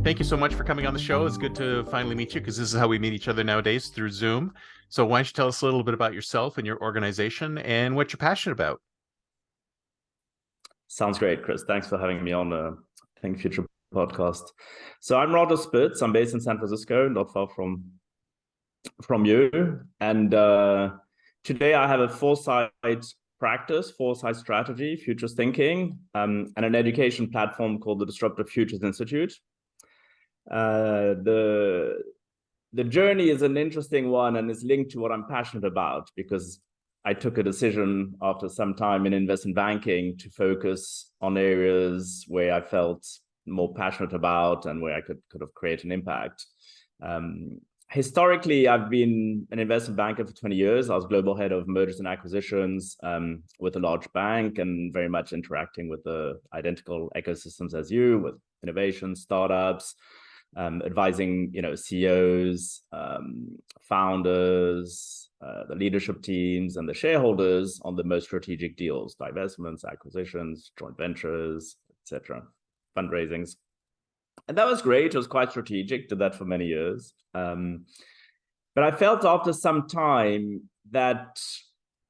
thank you so much for coming on the show. It's good to finally meet you because this is how we meet each other nowadays, through Zoom. So why don't you tell us a little bit about yourself and your organization and what you're passionate about? Sounds great, Chris. Thanks for having me on the Think Future podcast. So I'm Roger Spitz. I'm based in San Francisco, not far from you. And today I have a foresight practice, foresight strategy, futures thinking, and an education platform called the Disruptive Futures Institute. The journey is an interesting one and is linked to what I'm passionate about, because I took a decision after some time in investment banking to focus on areas where I felt more passionate about and where I could have created an impact. Historically, I've been an investment banker for 20 years. I was global head of mergers and acquisitions with a large bank, and very much interacting with the identical ecosystems as you, with innovation, startups, advising CEOs, founders, the leadership teams, and the shareholders on the most strategic deals, divestments, acquisitions, joint ventures, etc., fundraisings. And that was great. It was quite strategic, did that for many years. But I felt after some time that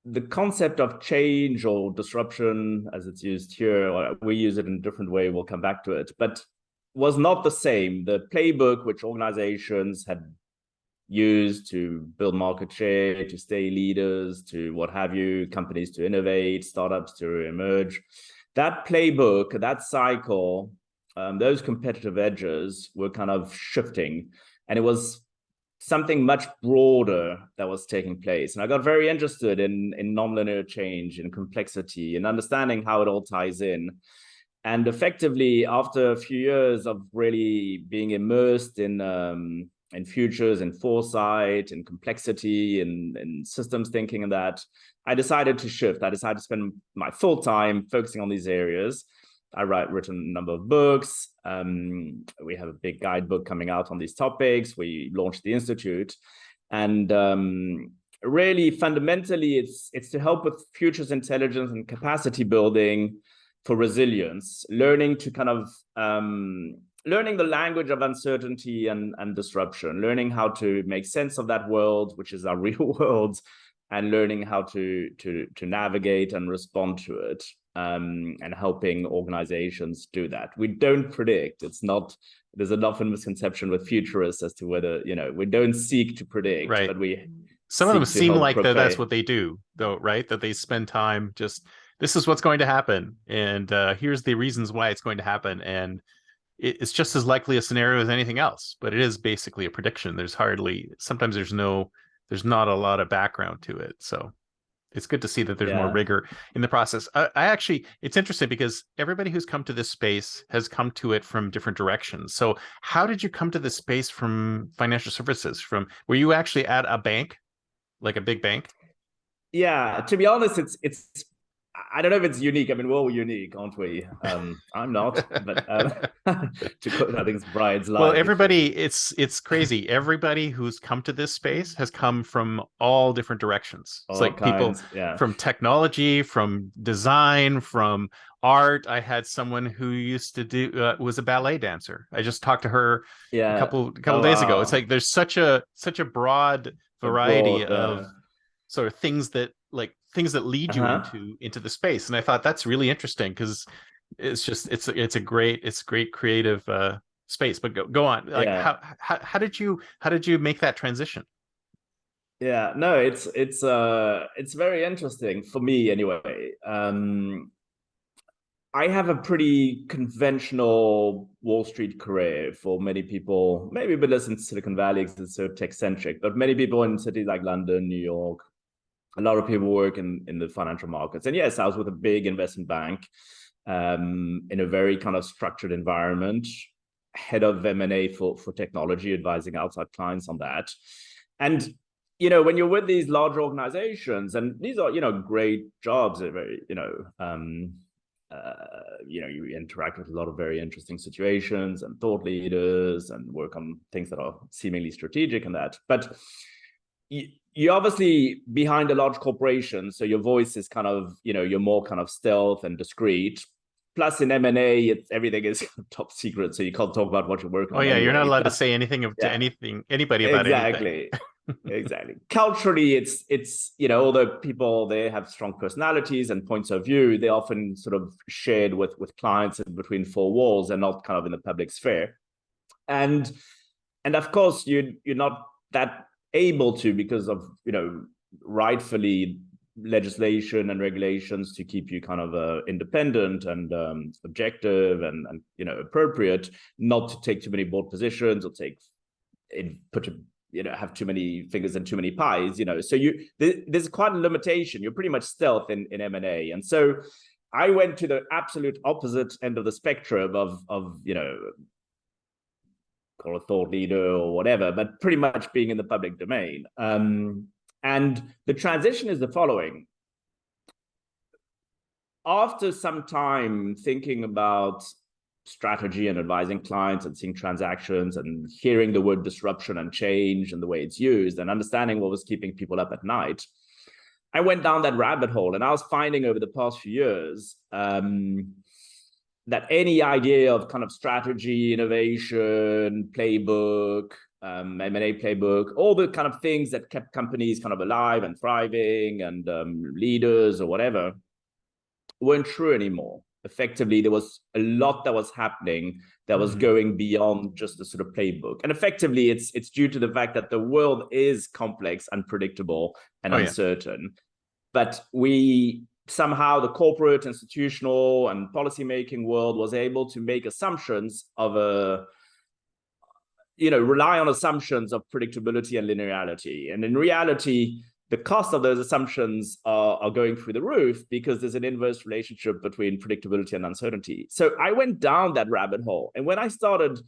the concept of change or disruption, as it's used here, or we use it in a different way, we'll come back to it, but was not the same. The playbook which organizations had used to build market share, to stay leaders, to what have you, companies to innovate, startups to emerge, that playbook, that cycle, those competitive edges were kind of shifting, and it was something much broader that was taking place. And I got very interested in nonlinear change, in complexity, and understanding how it all ties in. And effectively, after a few years of really being immersed in futures and foresight and complexity and systems thinking and that, I decided to shift. I decided to spend my full time focusing on these areas. Written a number of books. We have a big guidebook coming out on these topics. We launched the Institute. And really, fundamentally, it's to help with futures intelligence and capacity building for resilience, learning to kind of learning the language of uncertainty and disruption, learning how to make sense of that world, which is our real world, and learning how to navigate and respond to it, and helping organizations do that. We don't predict. There's an often misconception with futurists as to whether, we don't seek to predict, right. But some of them seem like that's what they do, though, right? That they spend time just, this is what's going to happen, and here's the reasons why it's going to happen, and it's just as likely a scenario as anything else, but it is basically a prediction. Sometimes there's not a lot of background to it. So it's good to see that there's more rigor in the process. I actually, it's interesting because everybody who's come to this space has come to it from different directions. So how did you come to this space from financial services? Were you actually at a bank, like a big bank? Yeah, to be honest, it's I don't know if it's unique. I mean, we're all unique, aren't we? I'm not, but to quote, I think it's Brian's line. Well, everybody, it's crazy. Everybody who's come to this space has come from all different directions. It's like people from technology, from design, from art. I had someone who used to do was a ballet dancer. I just talked to her a couple days ago. It's like there's such a broad variety of sort of things that lead you into the space. And I thought that's really interesting because it's a great creative space. But go on. Like how did you make that transition? Yeah, no, it's very interesting for me anyway. I have a pretty conventional Wall Street career. For many people, maybe a bit less in Silicon Valley because it's so tech-centric, but many people in cities like London, New York, a lot of people work in the financial markets. And yes, I was with a big investment bank in a very kind of structured environment, head of M&A for technology, advising outside clients on that. And when you're with these large organizations, and these are great jobs, they're very you interact with a lot of very interesting situations and thought leaders and work on things that are seemingly strategic and that. But you're obviously behind a large corporation, so your voice is kind of, you're more kind of stealth and discreet. plus in M&A, everything is top secret, so you can't talk about what you're working on. Oh yeah, anyway. You're not allowed Plus, to say anything to anybody about anything. Exactly. Culturally, it's although people, they have strong personalities and points of view, they often sort of shared with clients in between four walls and not kind of in the public sphere. And of course, you're not that able to, because of rightfully legislation and regulations to keep you kind of independent and objective and appropriate, not to take too many board positions or have too many fingers and too many pies. So there's quite a limitation. You're pretty much stealth in M&A, and so I went to the absolute opposite end of the spectrum of call a thought leader or whatever, but pretty much being in the public domain. And the transition is the following. After some time thinking about strategy and advising clients and seeing transactions and hearing the word disruption and change and the way it's used and understanding what was keeping people up at night, I went down that rabbit hole, and I was finding over the past few years that any idea of kind of strategy, innovation, playbook, M&A playbook, all the kind of things that kept companies kind of alive and thriving and leaders or whatever, weren't true anymore. Effectively, there was a lot that was happening that was going beyond just the sort of playbook. And effectively, it's due to the fact that the world is complex, unpredictable, and uncertain. But somehow the corporate, institutional, and policymaking world was able to make assumptions of rely on assumptions of predictability and linearity. And in reality, the cost of those assumptions are going through the roof because there's an inverse relationship between predictability and uncertainty. So I went down that rabbit hole. And when I started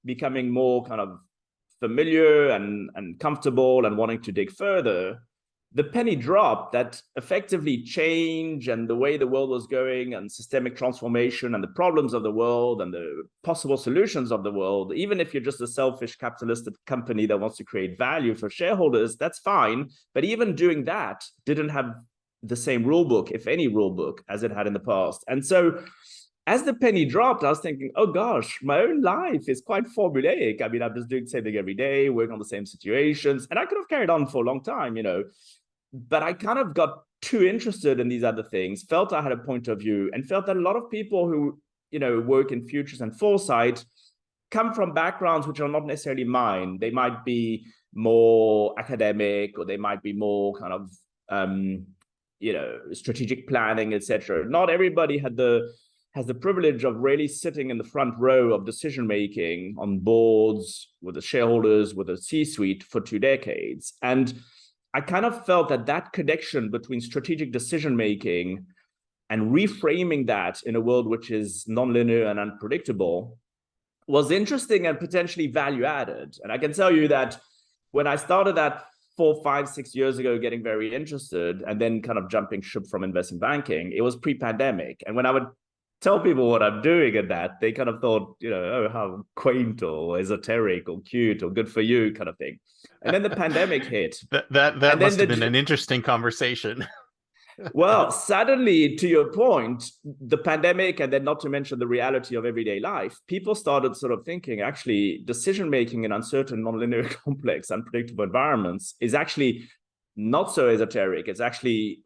becoming more kind of familiar and comfortable and wanting to dig further, the penny dropped that effectively change and the way the world was going and systemic transformation and the problems of the world and the possible solutions of the world, even if you're just a selfish capitalistic company that wants to create value for shareholders, that's fine. But even doing that didn't have the same rule book, if any rule book, as it had in the past. And so as the penny dropped, I was thinking, oh gosh, my own life is quite formulaic. I mean, I'm just doing the same thing every day, working on the same situations. And I could have carried on for a long time, but I kind of got too interested in these other things, felt I had a point of view, and felt that a lot of people who, work in futures and foresight come from backgrounds which are not necessarily mine. They might be more academic, or they might be more kind of, strategic planning, etc. Not everybody has the privilege of really sitting in the front row of decision-making on boards, with the shareholders, with the C-suite for 2 decades. And I kind of felt that connection between strategic decision-making and reframing that in a world which is nonlinear and unpredictable was interesting and potentially value-added. And I can tell you that when I started that 4, 5, 6 years ago, getting very interested and then kind of jumping ship from investment banking, it was pre-pandemic. And when I would tell people what I'm doing in that, they kind of thought, oh, how quaint or esoteric or cute or good for you kind of thing. And then the pandemic hit. That must have been an interesting conversation. Well, suddenly, to your point, the pandemic, and then not to mention the reality of everyday life, people started sort of thinking, actually, decision-making in uncertain, nonlinear, complex, unpredictable environments is actually not so esoteric. It's actually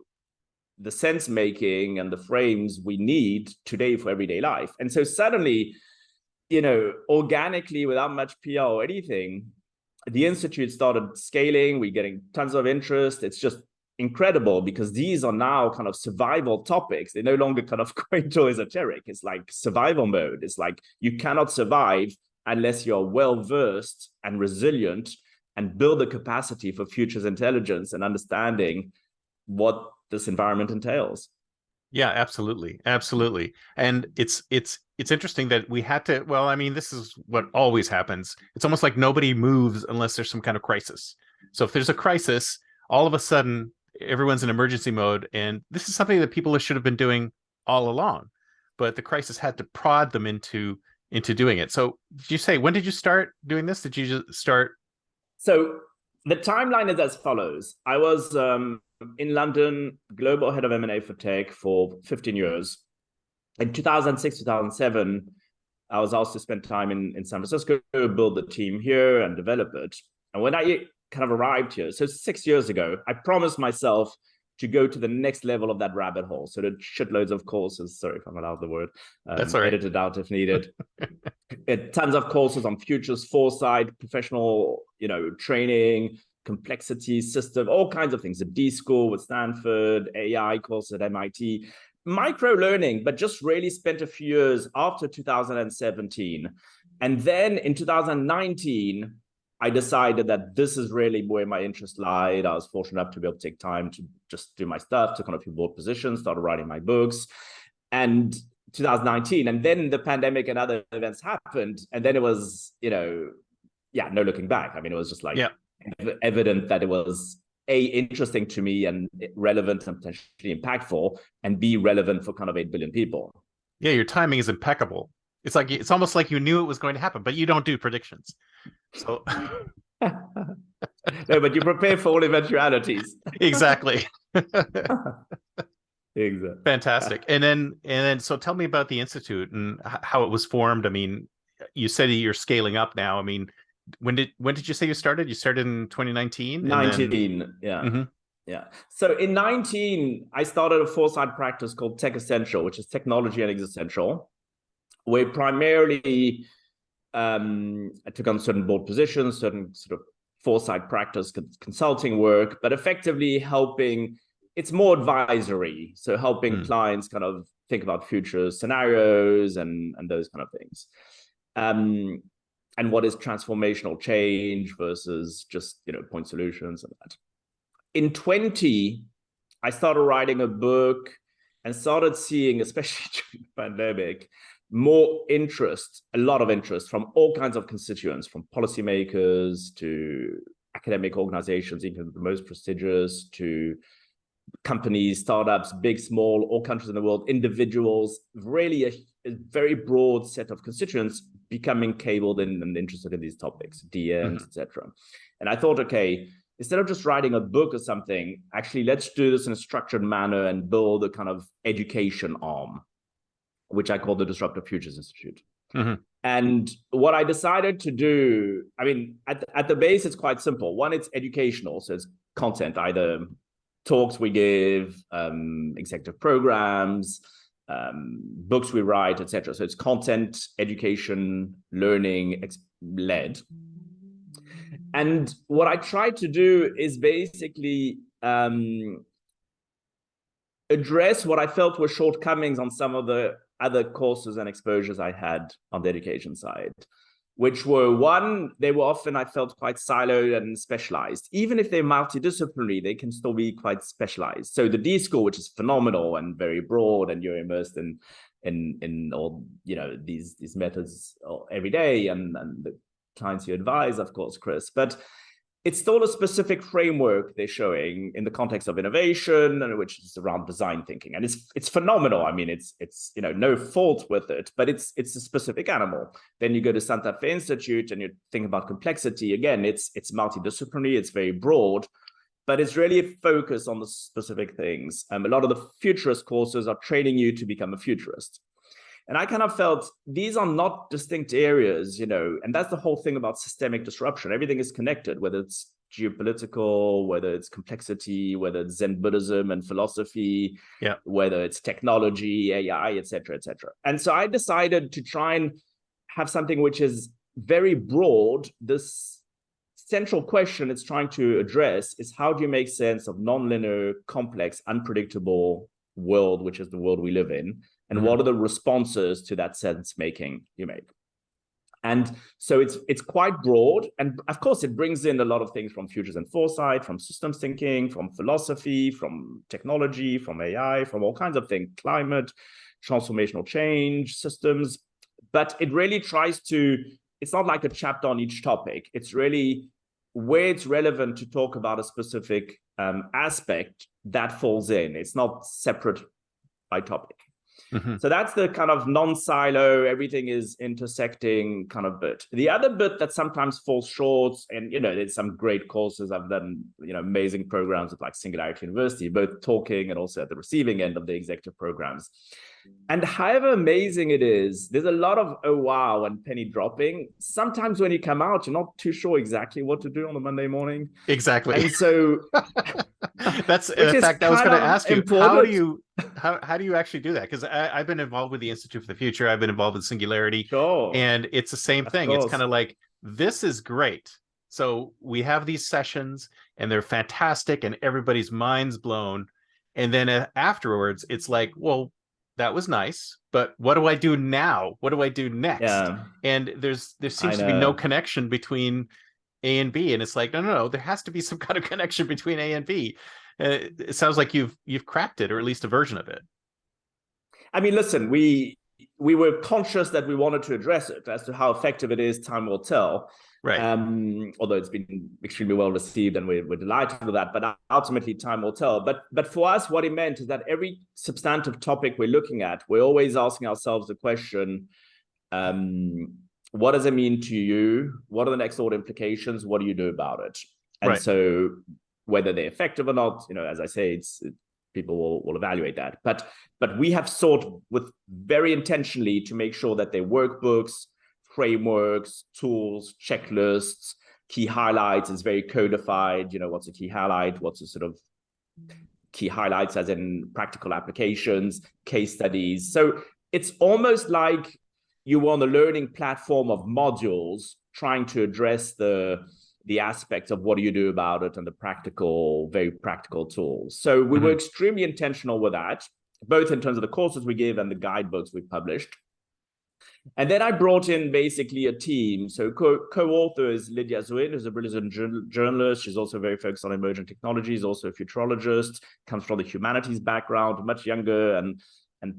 the sense-making and the frames we need today for everyday life. And so suddenly, organically, without much PR or anything, the Institute started scaling. We're getting tons of interest. It's just incredible because these are now kind of survival topics. They're no longer kind of quaint or esoteric. It's like survival mode. It's like you cannot survive unless you're well-versed and resilient and build the capacity for futures intelligence and understanding what this environment entails. Yeah, absolutely. And it's interesting that we had to, well, I mean, this is what always happens. It's almost like nobody moves unless there's some kind of crisis. So if there's a crisis, all of a sudden everyone's in emergency mode, and this is something that people should have been doing all along, but the crisis had to prod them into doing it. So did you say, when did you start doing this? Did you just start? So the timeline is as follows. I was in London, global head of M&A for tech for 15 years. In 2006, 2007, I was asked to spend time in San Francisco, build the team here and develop it. And when I kind of arrived here, so 6 years ago, I promised myself to go to the next level of that rabbit hole. So the shitloads of courses, sorry if I'm allowed the word, That's all right. edited out if needed. Tons of courses on futures, foresight, professional, training, complexity, system, all kinds of things. The D School with Stanford, AI course at MIT, micro learning, but just really spent a few years after 2017. And then in 2019, I decided that this is really where my interest lied. I was fortunate enough to be able to take time to just do my stuff, took on a few board positions, started writing my books. And 2019, and then the pandemic and other events happened. And then it was, no looking back. I mean, it was just like evident that it was A, interesting to me and relevant and potentially impactful, and B, relevant for kind of 8 billion people. Yeah, your timing is impeccable. It's almost like you knew it was going to happen, but you don't do predictions. So no, but you prepare for all eventualities. Exactly. Exactly. Fantastic. And then so tell me about the Institute and how it was formed. I mean, you said you're scaling up now. I mean, when did you say you started? You started in 2019? 19, yeah. Mm-hmm. Yeah. So in 19, I started a foresight practice called Tech Essential, which is technology and existential, where primarily I took on certain board positions, certain sort of foresight practice consulting work, but effectively helping, it's more advisory. So helping clients kind of think about future scenarios and those kind of things. And what is transformational change versus just, point solutions and that. In 20, I started writing a book and started seeing, especially during the pandemic, a lot of interest from all kinds of constituents, from policymakers to academic organizations, even the most prestigious, to companies, startups, big, small, all countries in the world, individuals, really a very broad set of constituents becoming cabled in and interested in these topics, DMs, etc. And I thought, okay, instead of just writing a book or something, actually, let's do this in a structured manner and build a kind of education arm, which I call the Disruptive Futures Institute. And what I decided to do, I mean, at the base, it's quite simple. One, it's educational, so it's content, either talks we give, executive programs, books we write, etc. So it's content, education, learning led. And what I tried to do is basically address what I felt were shortcomings on some of the other courses and exposures I had on the education side, which were, one, they were often, I felt, quite siloed and specialized. Even if they're multidisciplinary, they can still be quite specialized. So the D School, which is phenomenal and very broad, and you're immersed in all, these methods every day, and the clients you advise, of course, Chris, but it's still a specific framework they're showing in the context of innovation, and which is around design thinking, and it's phenomenal. I mean, it's no fault with it, but it's a specific animal. Then you go to Santa Fe Institute and you think about complexity. Again, it's multidisciplinary, it's very broad, but it's really a focus on the specific things. A lot of the futurist courses are training you to become a futurist. And I kind of felt these are not distinct areas, and that's the whole thing about systemic disruption. Everything is connected, whether it's geopolitical, whether it's complexity, whether it's Zen Buddhism and philosophy, whether it's technology, AI, et cetera, et cetera. And so I decided to try and have something which is very broad. This central question it's trying to address is, how do you make sense of nonlinear, complex, unpredictable world, which is the world we live in? And what are the responses to that sense making you make? And so it's quite broad. And of course, it brings in a lot of things from futures and foresight, from systems thinking, from philosophy, from technology, from AI, from all kinds of things, climate, transformational change, systems. But it really tries to, it's not like a chapter on each topic. It's really where it's relevant to talk about a specific aspect that falls in. It's not separate by topic. So that's the kind of non-silo, everything is intersecting kind of bit. The other bit that sometimes falls short, and there's some great courses I've done, amazing programs at like Singularity University, both talking and also at the receiving end of the executive programs. And however amazing it is, there's a lot of oh wow and penny dropping. Sometimes when you come out, you're not too sure exactly what to do on the Monday morning. Exactly. And so that's in fact, I was going to ask you, important. how do you actually do that? Because I've been involved with the Institute for the Future. I've been involved with Singularity. Sure. And it's the same thing. It's kind of like, this is great. So we have these sessions and they're fantastic and everybody's mind's blown. And then afterwards, it's like, well, that was nice, but what do I do now? What do I do next? Yeah. And there seems to be no connection between A and B, and it's like, no, there has to be some kind of connection between A and B. It sounds like you've cracked it, or at least a version of it. I mean, listen, we were conscious that we wanted to address it. As to how effective it is, time will tell. Right. Although it's been extremely well received, and we're delighted with that. But ultimately, time will tell. But for us, what it meant is that every substantive topic we're looking at, we're always asking ourselves the question: what does it mean to you? What are the next order implications? What do you do about it? And so, whether they're effective or not, as I say, people will evaluate that. But we have sought with very intentionally to make sure that they're workbooks, frameworks, tools, checklists, key highlights is very codified. What's a key highlight? What's a sort of key highlights as in practical applications, case studies. So it's almost like you were on the learning platform of modules trying to address the aspects of what do you do about it and the very practical tools. So we were extremely intentional with that, both in terms of the courses we give and the guidebooks we published. And then I brought in basically a team. So co-author is Lydia Zuin, who's a brilliant journalist. She's also very focused on emerging technologies, also a futurologist, comes from the humanities background, much younger and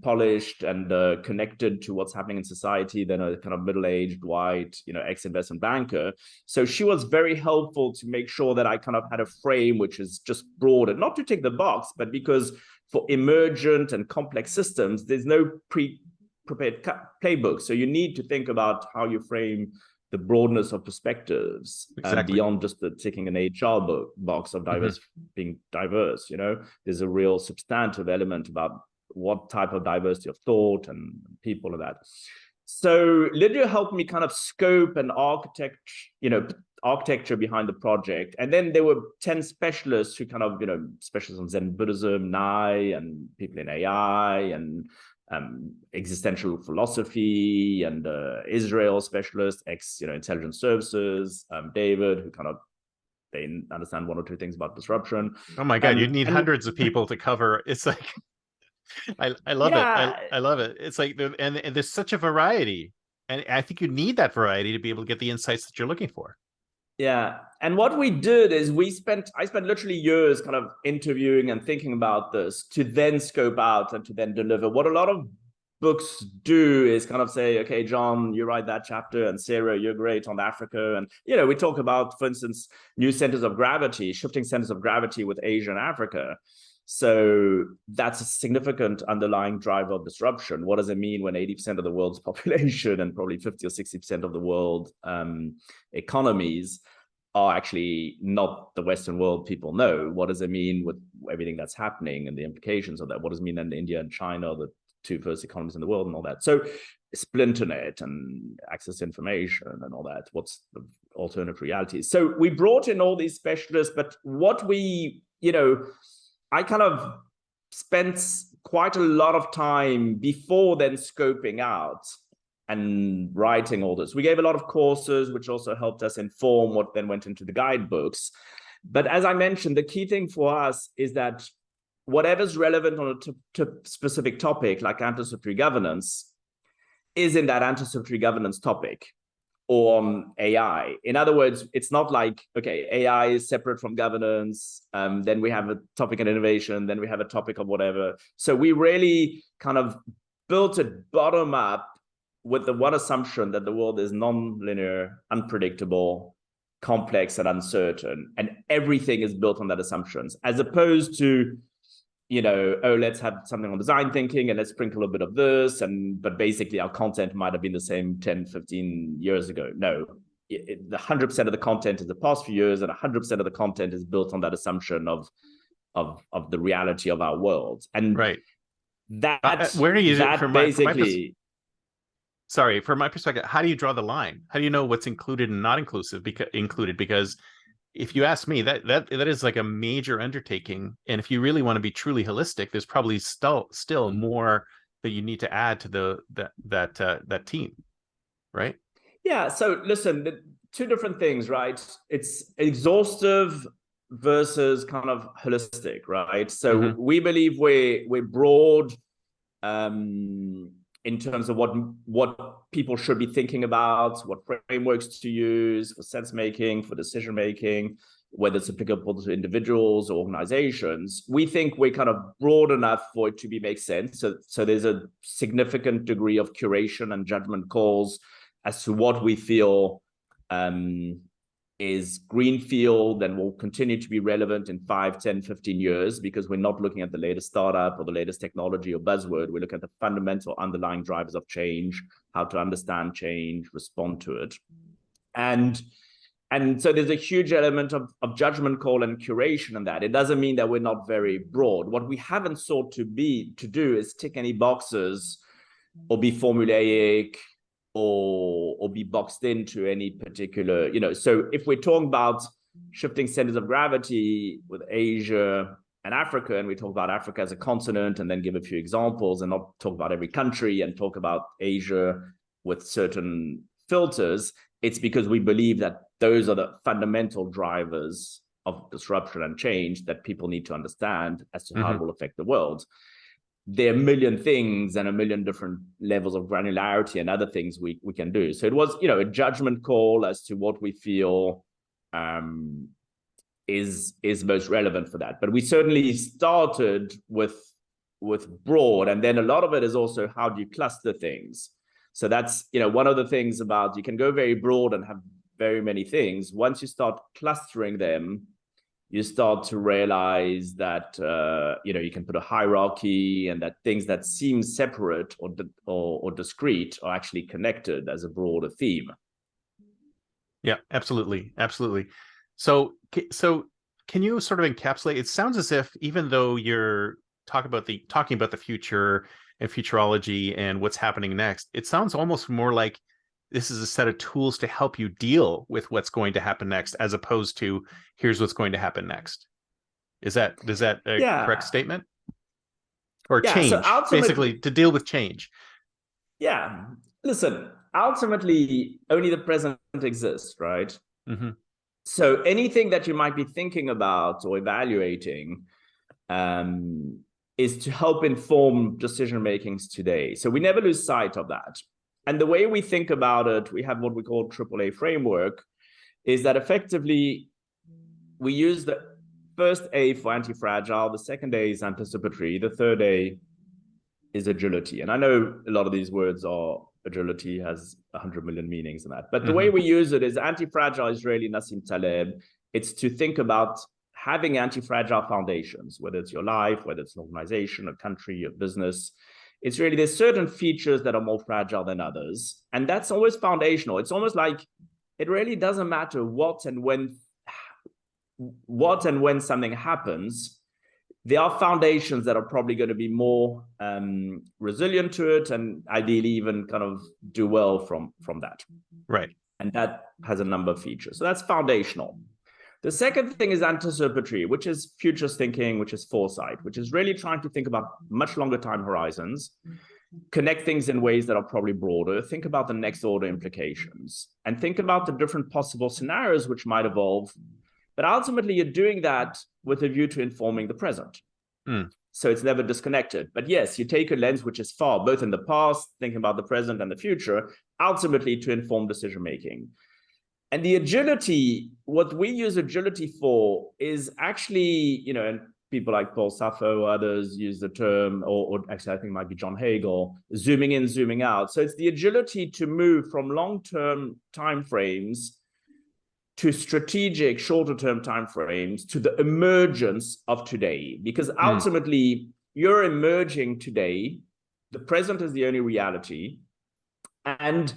polished and connected to what's happening in society than a kind of middle-aged, white, ex-investment banker. So she was very helpful to make sure that I kind of had a frame which is just broad, and not to tick the box, but because for emergent and complex systems, there's no prepared playbook. So you need to think about how you frame the broadness of perspectives beyond just the ticking an HR box of being diverse. There's a real substantive element about what type of diversity of thought and people of that. So Lydia helped me kind of scope and architecture behind the project. And then there were 10 specialists who kind of, specialists on Zen Buddhism, Nai, and people in AI, and existential philosophy, and Israel specialist, intelligence services, David, who kind of, they understand one or two things about disruption. Oh my God, you need hundreds of people to cover. It's like, I love it. I love it. It's like, and there's such a variety, and I think you need that variety to be able to get the insights that you're looking for. Yeah, and what we did is I spent literally years kind of interviewing and thinking about this to then scope out and to then deliver. What a lot of books do is kind of say, okay, John, you write that chapter, and Sarah, you're great on Africa. And, we talk about, for instance, new centers of gravity, shifting centers of gravity with Asia and Africa. So that's a significant underlying driver of disruption. What does it mean when 80% of the world's population and probably 50 or 60% of the world economies are actually not the Western world people know? What does it mean with everything that's happening and the implications of that? What does it mean in India and China, the two first economies in the world, and all that? So splinternet and access to information and all that. What's the alternative realities? So we brought in all these specialists, but what we, I kind of spent quite a lot of time before then scoping out and writing all this. We gave a lot of courses, which also helped us inform what then went into the guidebooks. But as I mentioned, the key thing for us is that whatever's relevant on a specific topic, like anticipatory governance, is in that anticipatory governance topic, or on AI. In other words, it's not like, okay, AI is separate from governance, then we have a topic on innovation, then we have a topic of whatever. So we really kind of built it bottom up with the one assumption that the world is non-linear, unpredictable, complex, and uncertain. And everything is built on that assumptions, as opposed to, let's have something on design thinking and let's sprinkle a bit of this. But basically our content might have been the same 10, 15 years ago. No, the 100% of the content is the past few years, and 100% of the content is built on that assumption of the reality of our world. And Where do you, that basically, sorry, from my perspective, how do you draw the line? How do you know what's included and not included? Because if you ask me, that is like a major undertaking, and if you really want to be truly holistic, there's probably still more that you need to add to that team, right? Yeah. So listen, two different things, right? It's exhaustive versus kind of holistic, right? So we believe we're broad in terms of what people should be thinking about, what frameworks to use for sense making, for decision making, whether it's applicable to individuals or organizations. We think we're kind of broad enough for it to make sense. So there's a significant degree of curation and judgment calls as to what we feel is greenfield and will continue to be relevant in 5, 10, 15 years, because we're not looking at the latest startup or the latest technology or buzzword. We look at the fundamental underlying drivers of change, how to understand change, respond to it. And so there's a huge element of judgment call and curation in that. It doesn't mean that we're not very broad. What we haven't sought to do is tick any boxes or be formulaic or be boxed into any particular, so if we're talking about shifting centers of gravity with Asia and Africa, and we talk about Africa as a continent and then give a few examples and not talk about every country and talk about Asia with certain filters, it's because we believe that those are the fundamental drivers of disruption and change that people need to understand as to how it will affect the world. There are a million things and a million different levels of granularity and other things we can do. So it was, a judgment call as to what we feel is most relevant for that. But we certainly started with broad, and then a lot of it is also how do you cluster things. So that's, one of the things about, you can go very broad and have very many things. Once you start clustering them, you start to realize that you can put a hierarchy, and that things that seem separate or discrete are actually connected as a broader theme. Yeah, absolutely. So can you sort of encapsulate? It sounds as if, even though you're talking about the future and futurology and what's happening next, it sounds almost more like this is a set of tools to help you deal with what's going to happen next, as opposed to here's what's going to happen next. Is that a correct statement? Or change, so basically to deal with change. Yeah. Listen, ultimately, only the present exists, right? So anything that you might be thinking about or evaluating is to help inform decision makings today. So we never lose sight of that. And the way we think about it, we have what we call AAA Framework, is that effectively we use the first A for anti-fragile, the second A is anticipatory, the third A is agility. And I know a lot of these words are, agility has 100 million meanings in that. But the way we use it is anti-fragile is really Nassim Taleb. It's to think about having anti-fragile foundations, whether it's your life, whether it's an organization, a country, your business. It's really, there's certain features that are more fragile than others. And that's always foundational. It's almost like it really doesn't matter what and when something happens. There are foundations that are probably going to be more resilient to it, and ideally even kind of do well from that. Right. And that has a number of features. So that's foundational. The second thing is anticipatory, which is futures thinking, which is foresight, which is really trying to think about much longer time horizons, connect things in ways that are probably broader, think about the next order implications, and think about the different possible scenarios which might evolve. But ultimately, you're doing that with a view to informing the present. So it's never disconnected. But yes, you take a lens which is far, both in the past, thinking about the present and the future, ultimately to inform decision-making. And the agility, what we use agility for is actually, and people like Paul Sappho, others use the term, or actually I think it might be John Hagel, zooming in, zooming out. So it's the agility to move from long-term timeframes to strategic shorter-term timeframes to the emergence of today. Because ultimately, you're emerging today. The present is the only reality. And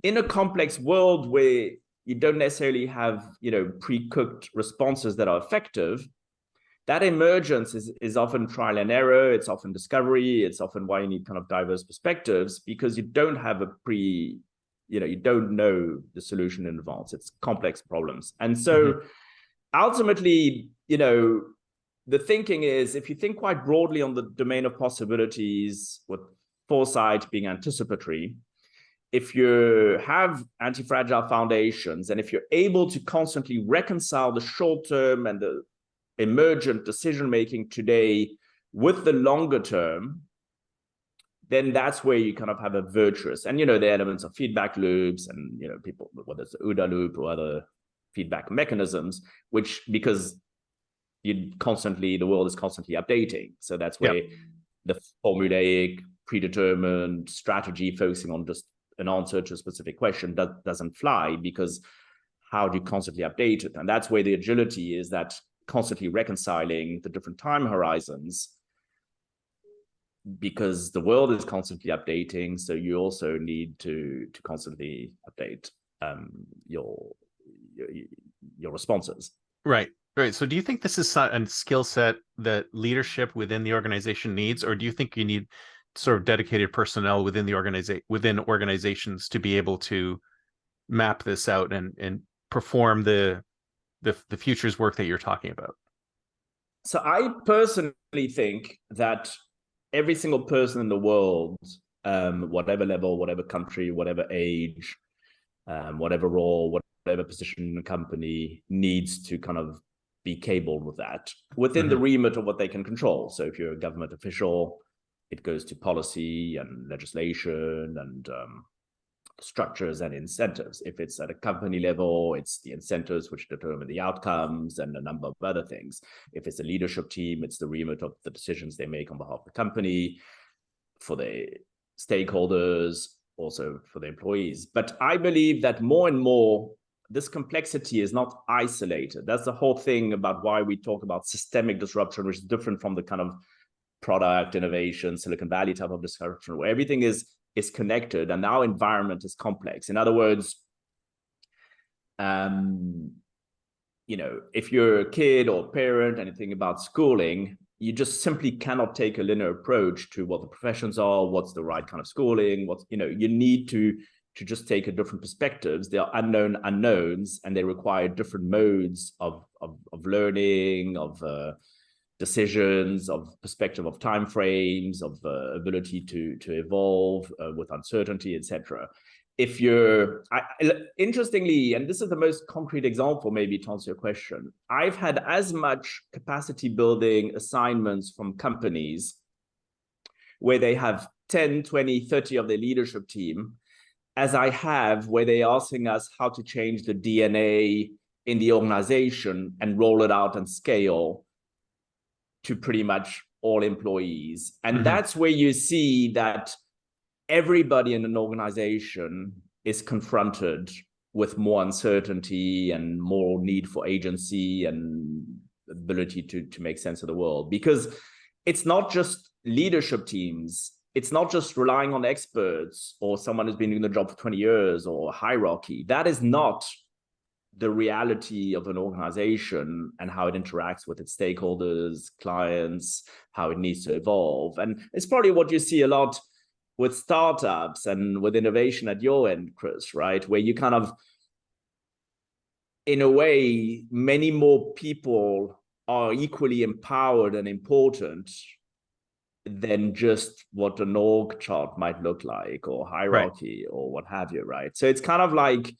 in a complex world where you don't necessarily have, pre-cooked responses that are effective, that emergence is often trial and error. It's often discovery. It's often why you need kind of diverse perspectives, because you don't have you don't know the solution in advance. It's complex problems. And so ultimately, the thinking is, if you think quite broadly on the domain of possibilities, with foresight being anticipatory, if you have anti-fragile foundations, and if you're able to constantly reconcile the short-term and the emergent decision-making today with the longer term, then that's where you kind of have a virtuous, and the elements of feedback loops and people, whether it's the OODA loop or other feedback mechanisms, which, because the world is constantly updating. So that's where the formulaic, predetermined strategy focusing on just an answer to a specific question doesn't fly, because how do you constantly update it? And that's where the agility is, that constantly reconciling the different time horizons, because the world is constantly updating. So you also need to constantly update your responses. Right. So do you think this is a skill set that leadership within the organization needs, or do you think you need sort of dedicated personnel within organizations to be able to map this out and perform the future's work that you're talking about? So I personally think that every single person in the world, whatever level, whatever country, whatever age, whatever role, whatever position in the company, needs to kind of be cabled with that within the remit of what they can control. So if you're a government official, it goes to policy and legislation and structures and incentives. If it's at a company level, it's the incentives which determine the outcomes and a number of other things. If it's a leadership team, it's the remit of the decisions they make on behalf of the company, for the stakeholders, also for the employees. But I believe that more and more, this complexity is not isolated. That's the whole thing about why we talk about systemic disruption, which is different from the kind of product innovation, Silicon Valley type of disruption, where everything is connected and our environment is complex. In other words, if you're a kid or parent and you think about schooling, you just simply cannot take a linear approach to what the professions are, what's the right kind of schooling, you need to just take a different perspectives. They are unknown unknowns, and they require different modes of learning, of decisions, of perspective of timeframes, of ability to evolve with uncertainty, etc. If you're, interestingly, and this is the most concrete example maybe to answer your question, I've had as much capacity building assignments from companies where they have 10, 20, 30 of their leadership team, as I have where they're asking us how to change the DNA in the organization and roll it out and scale to pretty much all employees. And that's where you see that everybody in an organization is confronted with more uncertainty and more need for agency and ability to make sense of the world. Because it's not just leadership teams. It's not just relying on experts or someone who's been doing the job for 20 years or hierarchy. That is not the reality of an organization and how it interacts with its stakeholders, clients, how it needs to evolve. And it's probably what you see a lot with startups and with innovation at your end, Chris, right? Where you kind of, in a way, many more people are equally empowered and important than just what an org chart might look like, or hierarchy, or what have you, right? So it's kind of like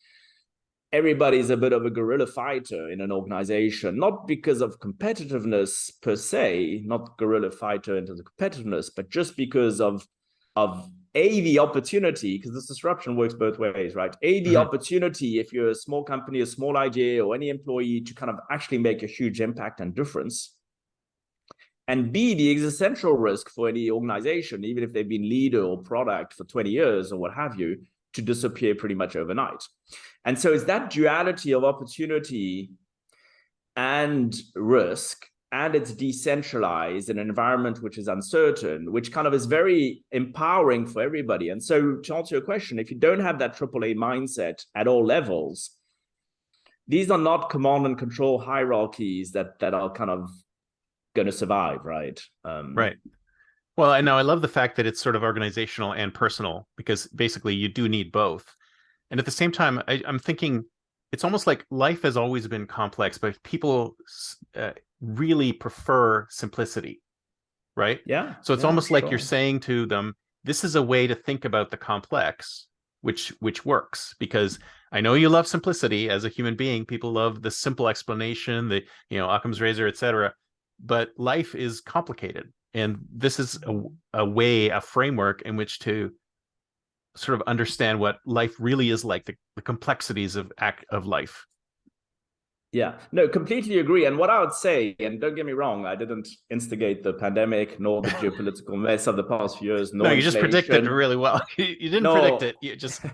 everybody's a bit of a guerrilla fighter in an organization, not because of competitiveness per se, not guerrilla fighter into the competitiveness, but just because of the opportunity, because this disruption works both ways, right? The opportunity, if you're a small company, a small idea, or any employee, to kind of actually make a huge impact and difference. And B, the existential risk for any organization, even if they've been leader or product for 20 years or what have you, to disappear pretty much overnight. And so it's that duality of opportunity and risk, and it's decentralized in an environment which is uncertain, which kind of is very empowering for everybody. And so to answer your question, if you don't have that AAA mindset at all levels, these are not command and control hierarchies that are kind of going to survive, right? Right. Well, I know I love the fact that it's sort of organizational and personal, because basically you do need both. And at the same time, I'm thinking it's almost like life has always been complex, but people really prefer simplicity, right? Yeah, So it's yeah, almost like you're sure. saying to them, this is a way to think about the complex, which works, because I know you love simplicity as a human being. People love the simple explanation, the Occam's razor, etc. But life is complicated, and this is a way, a framework in which to sort of understand what life really is like, the complexities of life. Yeah, no, completely agree. And what I would say, and don't get me wrong, I didn't instigate the pandemic nor the geopolitical mess of the past few years, No, nor you just predicted inflation. really well. You didn't predict No, it.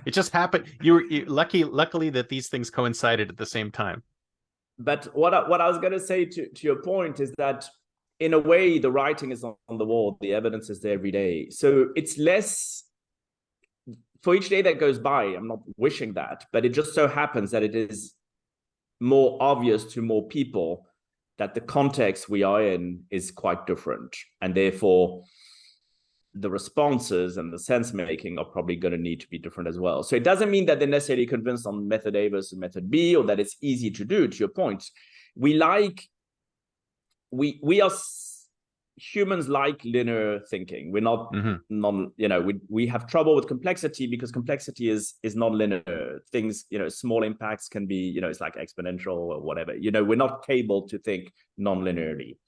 It just happened. You luckily that these things coincided at the same time. but what I was going to say to your point is that in a way, the writing is on the wall, the evidence is there every day. So it's less for each day that goes by. I'm not wishing that, but it just so happens that it is more obvious to more people that the context we are in is quite different. And therefore, the responses and the sense making are probably going to need to be different as well. So it doesn't mean that they're necessarily convinced on method A versus method B, or that it's easy to do. To your point, we are humans like linear thinking. We're not we have trouble with complexity because complexity is non-linear. Things, small impacts can be, it's like exponential or whatever. We're not able to think non-linearly.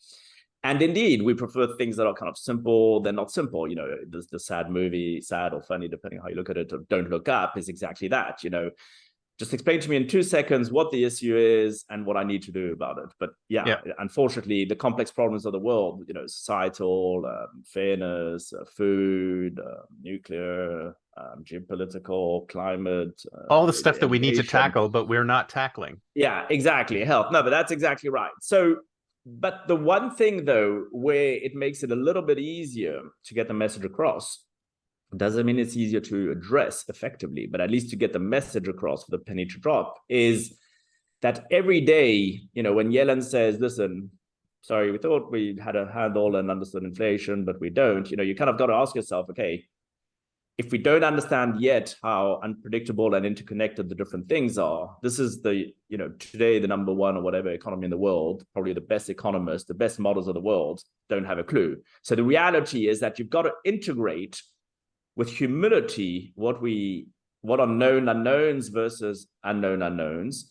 And indeed, we prefer things that are kind of simple. They're not simple. The sad movie, sad or funny, depending on how you look at it, or Don't Look Up is exactly that. Just explain to me in 2 seconds what the issue is and what I need to do about it. But yeah. Unfortunately, the complex problems of the world, societal, fairness, food, nuclear, geopolitical, climate, all the stuff that we need to education. tackle, but we're not tackling. Yeah, exactly. Health. No, but that's exactly right. So, but the one thing though, where it makes it a little bit easier to get the message across, doesn't mean it's easier to address effectively, but at least to get the message across for the penny to drop, is that every day, when Yellen says, listen, sorry, we thought we had a handle and understood inflation, but we don't, you kind of got to ask yourself, okay, if we don't understand yet how unpredictable and interconnected the different things are, this is today the number one or whatever economy in the world, probably the best economists, the best models of the world don't have a clue. So the reality is that you've got to integrate with humility what are known unknowns versus unknown unknowns,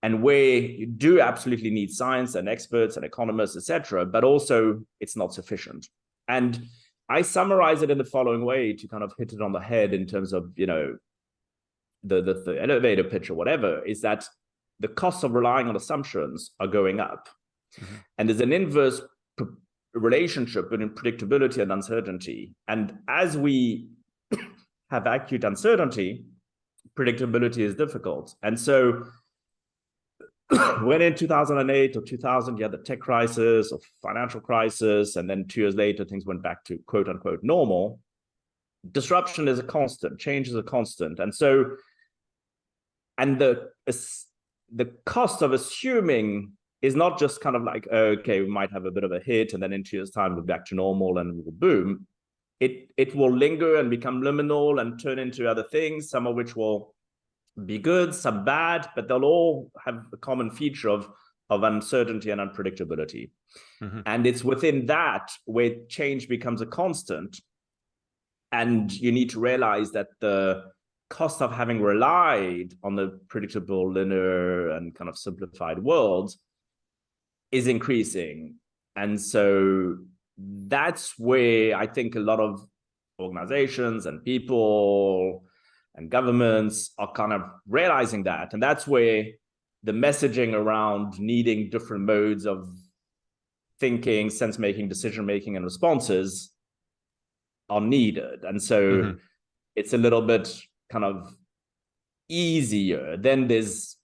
and where you do absolutely need science and experts and economists, etc., but also it's not sufficient. And I summarize it in the following way to kind of hit it on the head in terms of the elevator pitch or whatever, is that the costs of relying on assumptions are going up. Mm-hmm. And there's an inverse relationship between predictability and uncertainty. And as we have acute uncertainty, predictability is difficult. And so when in 2008 or 2000, you had the tech crisis or financial crisis, and then 2 years later, things went back to quote unquote normal, disruption is a constant, change is a constant. And so, and the cost of assuming is not just kind of like, okay, we might have a bit of a hit, and then in 2 years' time, we're back to normal and we'll boom. It will linger and become liminal and turn into other things, some of which will be good, some bad, but they'll all have a common feature of uncertainty and unpredictability. Mm-hmm. And it's within that where change becomes a constant. And you need to realize that the cost of having relied on the predictable, linear, and kind of simplified world is increasing. And so that's where I think a lot of organizations and people and governments are kind of realizing that. And that's where the messaging around needing different modes of thinking, sense-making, decision-making, and responses are needed. And so it's a little bit kind of easier. Then there's,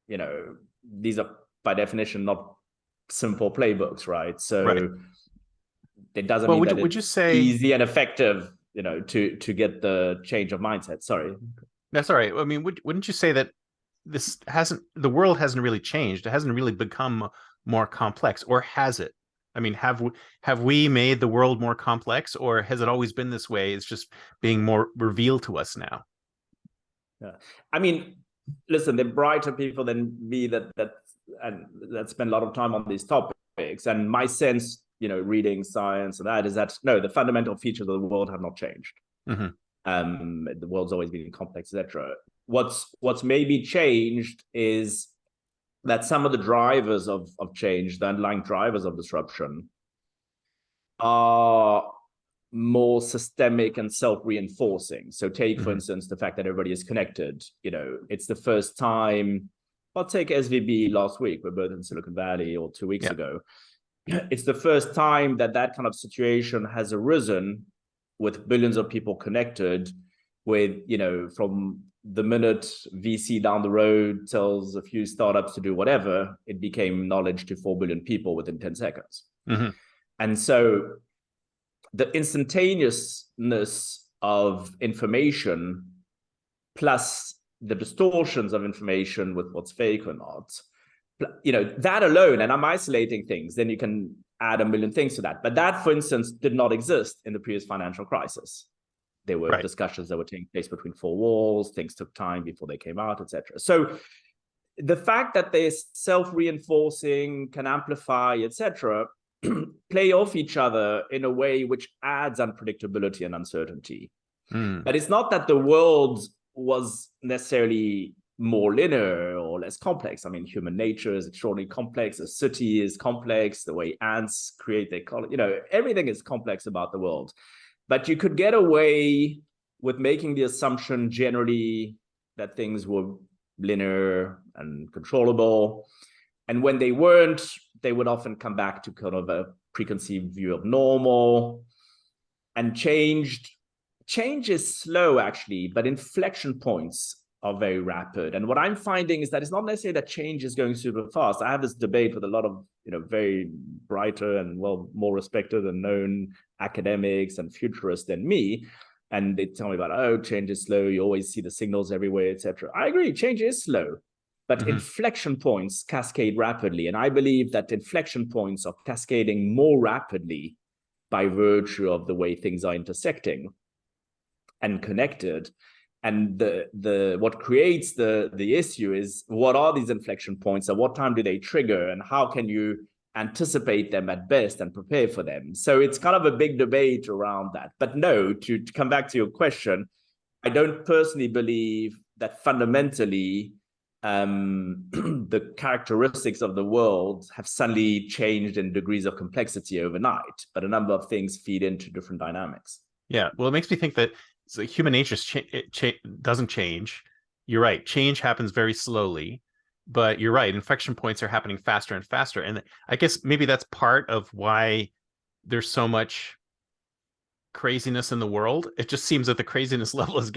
these are by definition not simple playbooks, right? So it doesn't mean that it's easy and effective, to get the change of mindset. Sorry. That's all right. I mean, wouldn't you say that the world hasn't really changed? It hasn't really become more complex, or has it? I mean, have we made the world more complex, or has it always been this way? It's just being more revealed to us now. Yeah, I mean, listen, there are brighter people than me that spend a lot of time on these topics, and my sense, reading science and that, is that no, the fundamental features of the world have not changed. Mm-hmm. The world's always been complex, etc. What's maybe changed is that some of the drivers of change, the underlying drivers of disruption, are more systemic and self-reinforcing. So take, for instance, the fact that everybody is connected. It's the first time. I'll take SVB last week. We're both in Silicon Valley, or 2 weeks ago. It's the first time that kind of situation has arisen, with billions of people connected, with, from the minute VC down the road tells a few startups to do whatever, it became knowledge to 4 billion people within 10 seconds. Mm-hmm. And so the instantaneousness of information, plus the distortions of information with what's fake or not, that alone, and I'm isolating things, then you can add a million things to that. But that, for instance, did not exist in the previous financial crisis. There were discussions that were taking place between four walls, things took time before they came out, etc. So the fact that they're self-reinforcing, can amplify, etc., play off each other in a way which adds unpredictability and uncertainty. But it's not that the world was necessarily more linear or less complex. I mean, human nature is extraordinarily complex. A city is complex. The way ants create their colony, everything is complex about the world. But you could get away with making the assumption generally that things were linear and controllable. And when they weren't, they would often come back to kind of a preconceived view of normal. And change is slow, actually, but inflection points are very rapid. And what I'm finding is that it's not necessarily that change is going super fast. I have this debate with a lot of, very brighter and more respected and known academics and futurists than me. And they tell me about, oh, change is slow. You always see the signals everywhere, etc. I agree, change is slow. But inflection points cascade rapidly. And I believe that inflection points are cascading more rapidly by virtue of the way things are intersecting and connected. And what creates the issue is, what are these inflection points, and what time do they trigger, and how can you anticipate them at best and prepare for them? So it's kind of a big debate around that. But no, to come back to your question, I don't personally believe that fundamentally the characteristics of the world have suddenly changed in degrees of complexity overnight, but a number of things feed into different dynamics. Yeah, well, it makes me think that human nature doesn't change. You're right. Change happens very slowly, but you're right. Inflection points are happening faster and faster. And I guess maybe that's part of why there's so much craziness in the world. It just seems that the craziness level is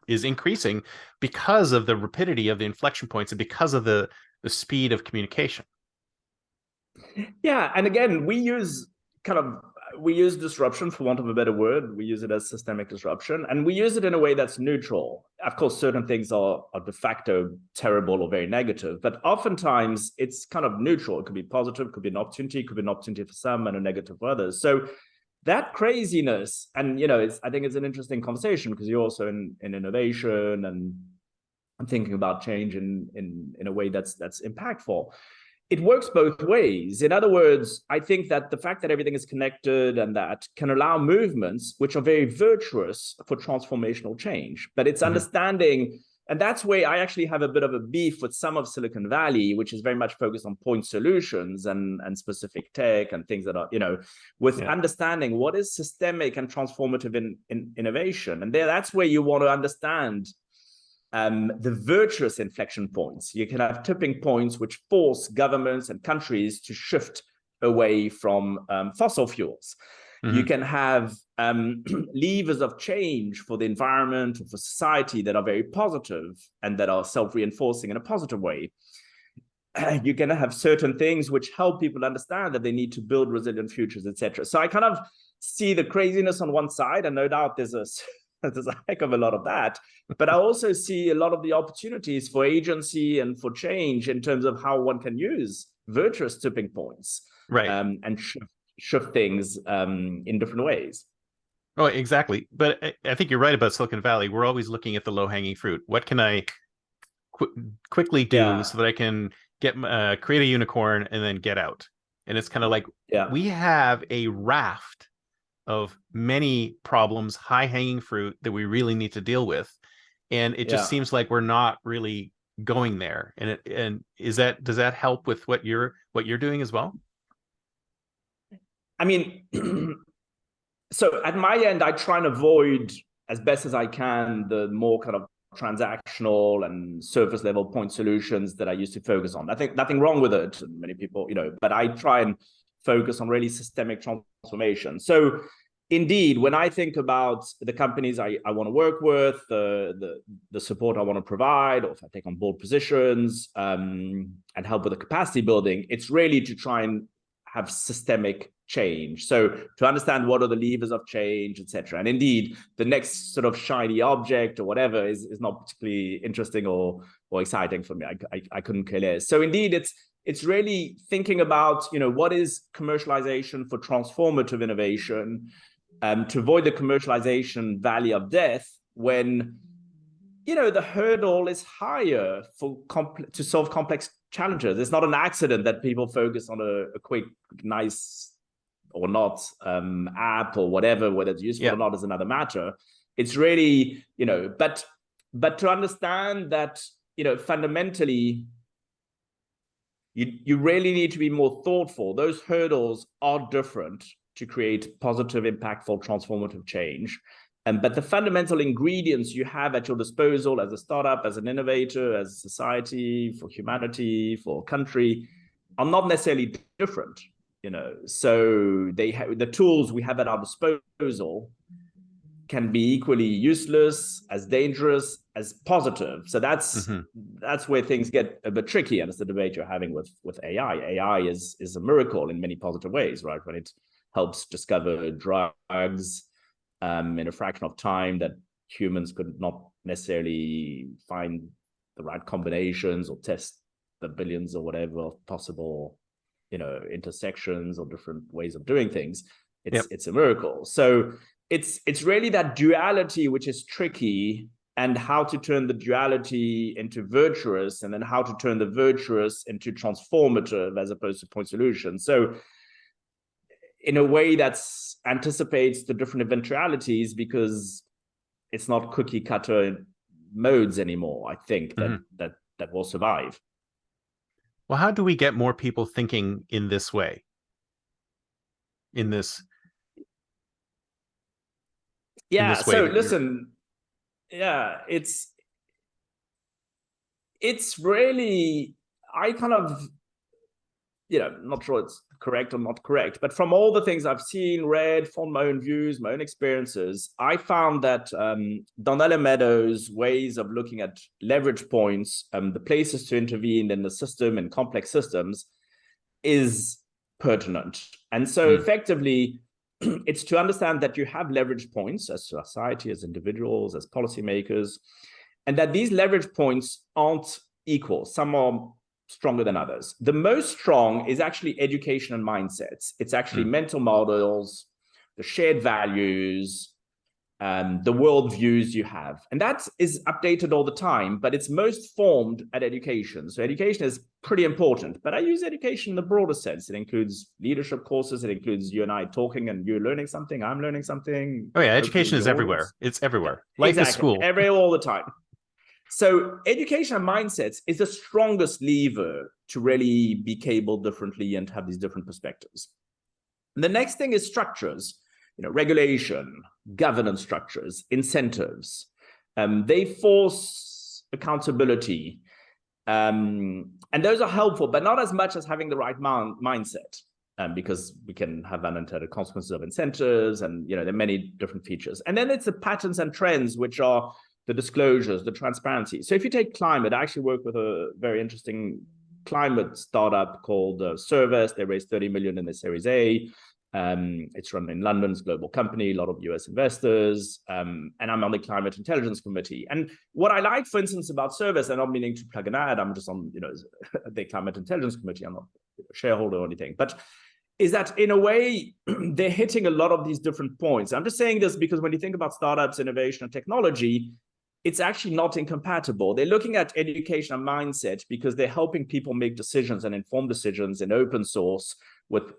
is increasing because of the rapidity of the inflection points and because of the speed of communication. Yeah, and again, we use disruption, for want of a better word. We use it as systemic disruption, and we use it in a way that's neutral. Of course, certain things are de facto terrible or very negative, but oftentimes it's kind of neutral. It could be positive, it could be an opportunity, it could be an opportunity for some and a negative for others. So that craziness, and I think it's an interesting conversation, because you're also in innovation and I'm thinking about change in a way that's impactful. It works both ways. In other words, I think that the fact that everything is connected and that can allow movements which are very virtuous for transformational change. But it's understanding, and that's where I actually have a bit of a beef with some of Silicon Valley, which is very much focused on point solutions and specific tech and things that are, understanding what is systemic and transformative in innovation. And that's where you want to understand the virtuous inflection points. You can have tipping points which force governments and countries to shift away from fossil fuels. You can have levers of change for the environment or for society that are very positive and that are self-reinforcing in a positive way. You can have certain things which help people understand that they need to build resilient futures, etc. So I kind of see the craziness on one side, and no doubt there's a heck of a lot of that. But I also see a lot of the opportunities for agency and for change in terms of how one can use virtuous tipping points, right? And shift things in different ways. Oh, exactly. But I think you're right about Silicon Valley. We're always looking at the low-hanging fruit. What can I quickly do so that I can get create a unicorn and then get out? And it's kind of like we have a raft of many problems, high-hanging fruit that we really need to deal with, and it just seems like we're not really going there. And does that help with what you're doing as well? I mean, so at my end, I try and avoid as best as I can the more kind of transactional and surface level point solutions that I used to focus on. I think nothing wrong with it. Many people, but I try and focus on really systemic transformation. So indeed, when I think about the companies I want to work with, the support I want to provide, or if I take on board positions and help with the capacity building, it's really to try and have systemic change. So to understand what are the levers of change, etc. And indeed, the next sort of shiny object or whatever is not particularly interesting or exciting for me. I couldn't care less. So indeed, it's really thinking about what is commercialization for transformative innovation, to avoid the commercialization valley of death when the hurdle is higher to solve complex challenges. It's not an accident that people focus on a quick, nice or not app or whatever, whether it's useful or not is another matter. It's really, but to understand that, fundamentally, you really need to be more thoughtful. Those hurdles are different to create positive, impactful, transformative change. But the fundamental ingredients you have at your disposal as a startup, as an innovator, as a society, for humanity, for a country, are not necessarily different. So the tools we have at our disposal can be equally useless, as dangerous, as positive. So that's where things get a bit tricky, and it's the debate you're having with AI. AI is a miracle in many positive ways, right? When it helps discover drugs in a fraction of time that humans could not necessarily find the right combinations or test the billions or whatever possible, intersections or different ways of doing things. It's a miracle. So it's really that duality which is tricky, and how to turn the duality into virtuous, and then how to turn the virtuous into transformative as opposed to point solution. So in a way that anticipates the different eventualities, because it's not cookie cutter modes anymore, I think, that will survive. Well, how do we get more people thinking in this way? Listen, it's really, I kind of, not sure it's correct or not correct, but from all the things I've seen, read, from my own views, my own experiences, I found that Donella Meadows' ways of looking at leverage points, the places to intervene in the system and complex systems, is pertinent. And so effectively, it's to understand that you have leverage points as society, as individuals, as policymakers, and that these leverage points aren't equal. Some are stronger than others. The most strong is actually education and mindsets. It's actually mental models, the shared values, the worldviews you have. And that is updated all the time, but it's most formed at education. So education is pretty important, but I use education in the broader sense. It includes leadership courses. It includes you and I talking, and you're learning something, I'm learning something. Oh yeah, education is everywhere. It's everywhere. Life is school. All the time. So education and mindsets is the strongest lever to really be cabled differently and have these different perspectives. And the next thing is structures, regulation, governance structures, incentives. They force accountability. And those are helpful, but not as much as having the right mindset, because we can have unintended consequences of incentives, and there are many different features. And then it's the patterns and trends, which are the disclosures, the transparency. So if you take climate, I actually work with a very interesting climate startup called Service. They raised 30 million in the Series A. It's run in London, it's a global company, a lot of US investors, and I'm on the climate intelligence committee. And what I like, for instance, about Service, and I'm not meaning to plug an ad, I'm just on, the climate intelligence committee, I'm not a shareholder or anything, but is that in a way, they're hitting a lot of these different points. I'm just saying this because when you think about startups, innovation, and technology, it's actually not incompatible. They're looking at education and mindset because they're helping people make decisions and inform decisions in open source with,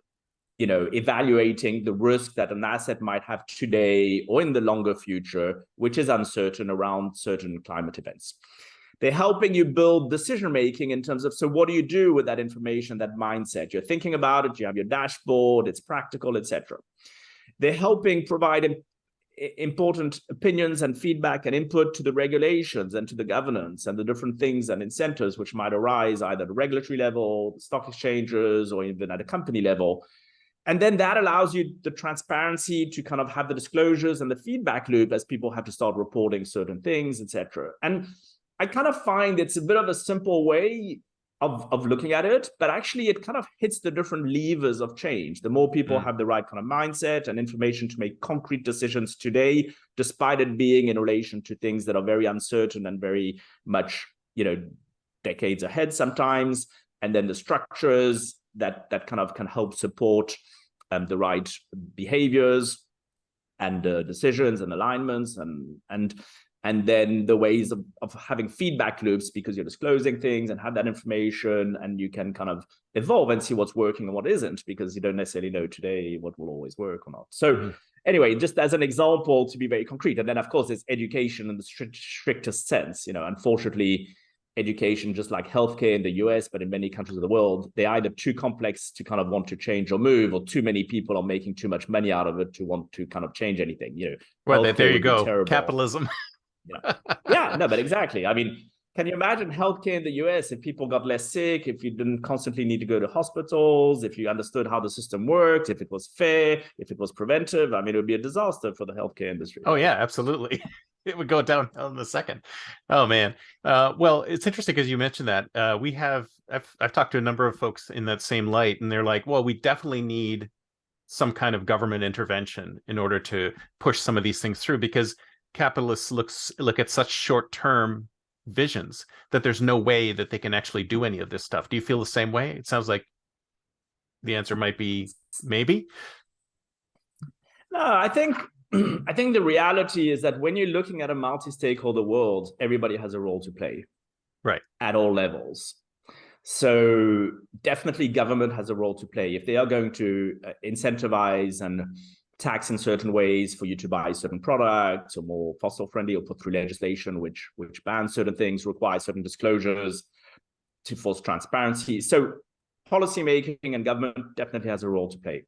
evaluating the risk that an asset might have today or in the longer future, which is uncertain around certain climate events. They're helping you build decision-making in terms of, so what do you do with that information, that mindset? You're thinking about it, you have your dashboard, it's practical, etc. They're helping provide important opinions and feedback and input to the regulations and to the governance and the different things and incentives which might arise either at the regulatory level, stock exchanges, or even at a company level. And then that allows you the transparency to kind of have the disclosures and the feedback loop as people have to start reporting certain things, etc. And I kind of find it's a bit of a simple way of looking at it, but actually it kind of hits the different levers of change. The more people have the right kind of mindset and information to make concrete decisions today, despite it being in relation to things that are very uncertain and very much, decades ahead sometimes, and then the structures that kind of can help support the right behaviors and decisions and alignments and then the ways of having feedback loops because you're disclosing things and have that information and you can kind of evolve and see what's working and what isn't because you don't necessarily know today what will always work or not. So anyway, just as an example to be very concrete. And then of course there's education in the strictest sense. Unfortunately, education, just like healthcare in the US, but in many countries of the world, they're either too complex to kind of want to change or move, or too many people are making too much money out of it to want to kind of change anything. Well, there you go. Capitalism. Yeah, no, but exactly. I mean, can you imagine healthcare in the US if people got less sick, if you didn't constantly need to go to hospitals, if you understood how the system worked, if it was fair, if it was preventive? I mean, it would be a disaster for the healthcare industry. Oh, yeah, absolutely. It would go downhill in a second. Oh, man. Well, it's interesting because you mentioned that. I've talked to a number of folks in that same light, and they're like, well, we definitely need some kind of government intervention in order to push some of these things through because capitalists look at such short-term visions that there's no way that they can actually do any of this stuff. Do you feel the same way? It sounds like the answer might be maybe. No, I think the reality is that when you're looking at a multi-stakeholder world, everybody has a role to play, right, at all levels. So definitely government has a role to play. If they are going to incentivize and tax in certain ways for you to buy certain products or more fossil friendly, or put through legislation which bans certain things, requires certain disclosures to force transparency. So policymaking and government definitely has a role to play.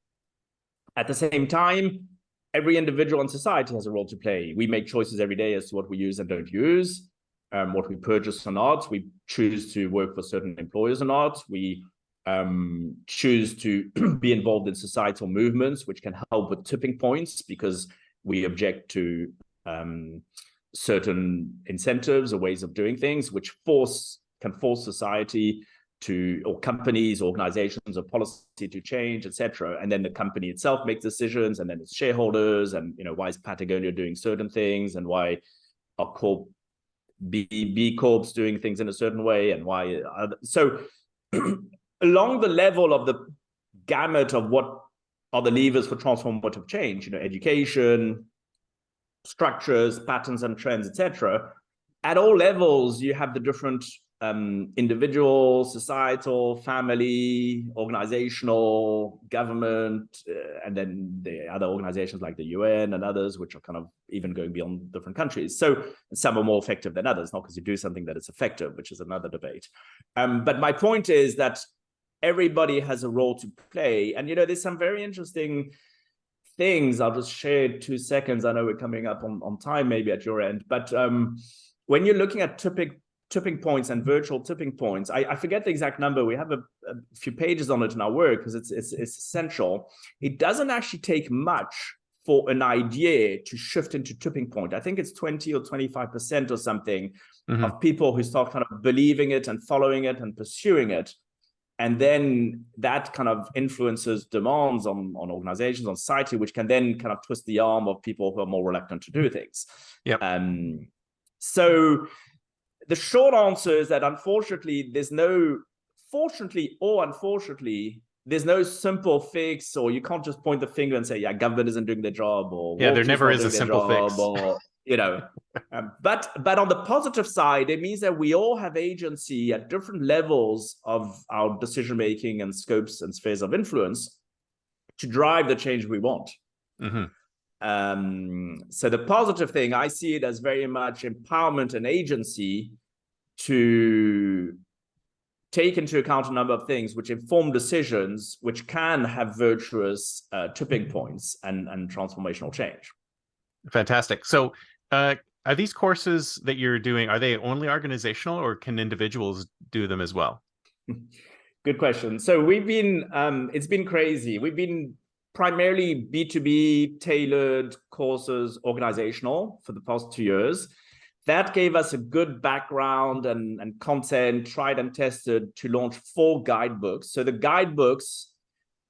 At the same time, every individual in society has a role to play. We make choices every day as to what we use and don't use, what we purchase or not. We choose to work for certain employers or not. We choose to be involved in societal movements, which can help with tipping points because we object to certain incentives or ways of doing things, which can force society to, or companies, organizations, or policy to change, etc. And then the company itself makes decisions, and then its shareholders, and why is Patagonia doing certain things, and why are B Corps doing things in a certain way, and why so. Along the level of the gamut of what are the levers for transformative change, education, structures, patterns and trends, etc. At all levels, you have the different individual, societal, family, organizational, government, and then the other organizations like the UN and others, which are kind of even going beyond different countries. So some are more effective than others, not because you do something that is effective, which is another debate. But my point is that everybody has a role to play. And, there's some very interesting things. I'll just share 2 seconds. I know we're coming up on time maybe at your end, but when you're looking at tipping points and virtual tipping points, I forget the exact number. We have a few pages on it in our work because it's essential. It doesn't actually take much for an idea to shift into tipping point. I think it's 20 or 25% or something of people who start kind of believing it and following it and pursuing it. And then that kind of influences demands on organizations, on society, which can then kind of twist the arm of people who are more reluctant to do things. Yep. So the short answer is that unfortunately, fortunately or unfortunately, there's no simple fix, or you can't just point the finger and say, yeah, government isn't doing their job, or there never is a simple fix. Or, but on the positive side, it means that we all have agency at different levels of our decision-making and scopes and spheres of influence to drive the change we want. So the positive thing, I see it as very much empowerment and agency to take into account a number of things which inform decisions, which can have virtuous tipping points and transformational change. Fantastic. So are these courses that you're doing, are they only organizational, or can individuals do them as well? Good question. So we've been, it's been crazy. We've been primarily B2B tailored courses, organizational, for the past 2 years. That gave us a good background and content, tried and tested, to launch 4 guidebooks. So the guidebooks,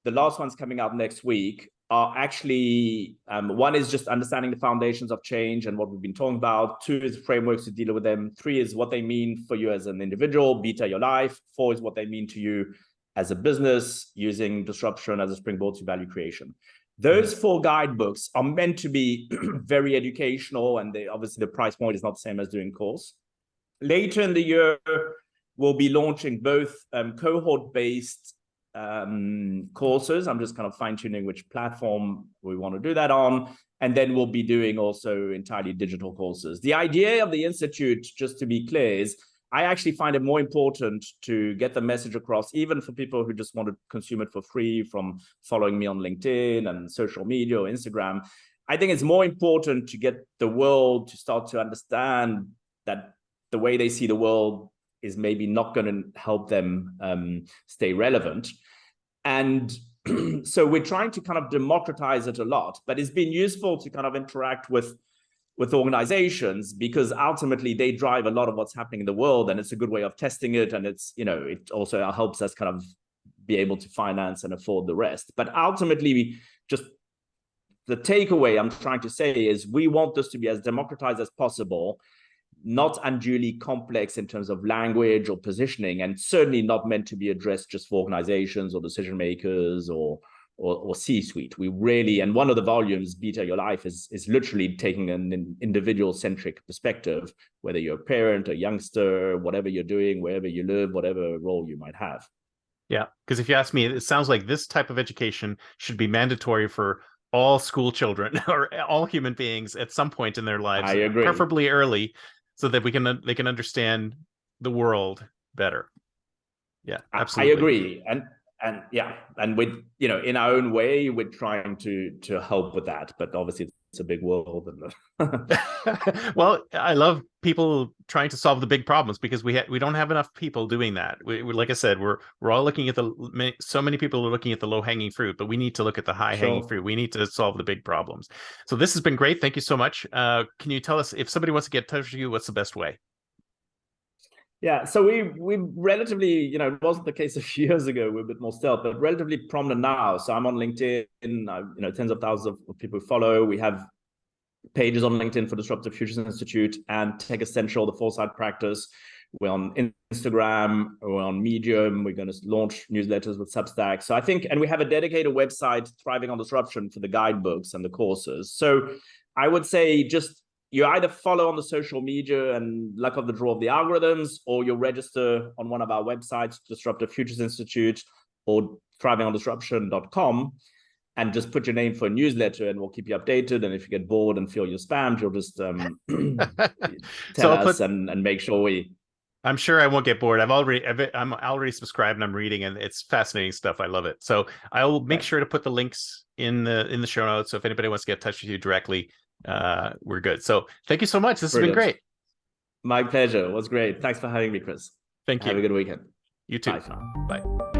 the last one's coming out next week, are actually, one is just understanding the foundations of change and what we've been talking about. 2 is frameworks to deal with them. 3 is what they mean for you as an individual, beta your life. 4 is what they mean to you as a business, using disruption as a springboard to value creation. Those 4 guidebooks are meant to be very educational, and obviously the price point is not the same as doing course. Later in the year, we'll be launching both cohort-based courses. I'm just kind of fine-tuning which platform we want to do that on. And then we'll be doing also entirely digital courses. The idea of the Institute, just to be clear, is I actually find it more important to get the message across, even for people who just want to consume it for free from following me on LinkedIn and social media or Instagram. I think it's more important to get the world to start to understand that the way they see the world is maybe not going to help them stay relevant. And so we're trying to kind of democratize it a lot, but it's been useful to kind of interact with organizations, because ultimately they drive a lot of what's happening in the world, and it's a good way of testing it. And it's, it also helps us kind of be able to finance and afford the rest. But ultimately, just the takeaway I'm trying to say is we want this to be as democratized as possible, not unduly complex in terms of language or positioning, and certainly not meant to be addressed just for organizations or decision makers or C-suite. We really, and one of the volumes, Beta Your Life, is literally taking an individual-centric perspective, whether you're a parent, a youngster, whatever you're doing, wherever you live, whatever role you might have. Yeah, because if you ask me, it sounds like this type of education should be mandatory for all school children or all human beings at some point in their lives. I agree. Preferably early, so that they can understand the world better. Yeah, absolutely. I agree. And with, in our own way, we're trying to help with that, but obviously it's a big world. And well, I love people trying to solve the big problems, because we don't have enough people doing that. We like I said, we're all looking at so many people are looking at the low-hanging fruit, but we need to look at the high-hanging fruit. We need to solve the big problems. So this has been great. Thank you so much. Can you tell us, if somebody wants to get in touch with you, what's the best way? Yeah, so we relatively, it wasn't the case a few years ago. We're a bit more stealth, but relatively prominent now. So I'm on LinkedIn, tens of thousands of people who follow. We have pages on LinkedIn for Disruptive Futures Institute and Tech Essential, the Foresight practice. We're on Instagram, we're on Medium. We're going to launch newsletters with Substack. So I think, and we have a dedicated website, Thriving on Disruption, for the guidebooks and the courses. So I would say just, you either follow on the social media and luck of the draw of the algorithms, or you register on one of our websites, Disruptive Futures Institute or thrivingondisruption.com, and just put your name for a newsletter, and we'll keep you updated. And if you get bored and feel you're spammed, you'll just tell us and make sure we... I'm sure I won't get bored. I'm already subscribed and I'm reading, and it's fascinating stuff. I love it. So I will make sure to put the links in the show notes. So if anybody wants to get in touch with you directly, we're good. So thank you so much. This has been great. My pleasure. It was great. Thanks for having me, Chris. Thank you. Have a good weekend. You too. Bye. Bye.